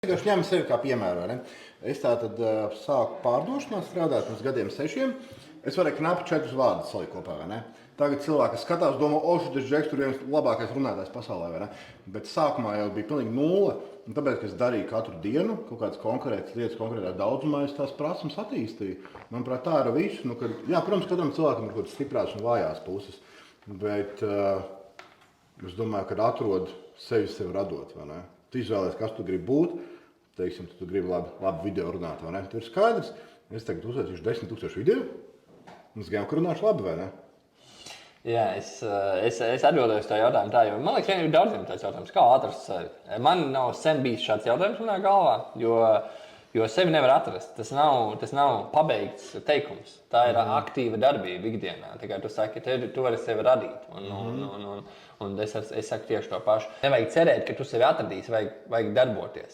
Vienkārši ņemu sevi kā piemēru. Ne? Es tātad sāku pārdošanā strādāt pirms gadiem 6. Es varēju knapi 4 vārdus salikt kopā. Tagad cilvēki skatās, domā, šis Džeks tur viens labākais runātājs pasaulē. Bet sākumā jau bija pilnīgi nulle. Un tāpēc, ka es darīju katru dienu kaut kādas konkrētas lietas, konkrētā daudzumā, es tās prasmes attīstīju. Manuprāt, tā ir viss. Nu, protams, katram cilvēkam ir kaut kādas stiprās un vājās puses. Bet es domāju, ka atrod sevi radot. Tu izvēlējies, kas tu gribi būt. Teiksim, tu gribi labi video runāt, vai ne? Tu ir skaidrs. Es tagad uzsācu 10,000 video. Un es gan jau runāšu labi, vai ne? Jā, es atbildēju uz tā jautājumu tā, jo man liekas, vienkārši daudziem tāds jautājums, kā atrast sevi. Man nav sen bijis šāds jautājums manā galvā, jo sevi nevar atrast. Tas nav pabeigts teikums. Tā ir aktīva darbība ikdienā. Tā kā tu saki, tu vari sevi radīt. Un es saku tieši to pašu. Nevajag cerēt, ka tu sevi atradīsi, vajag darboties.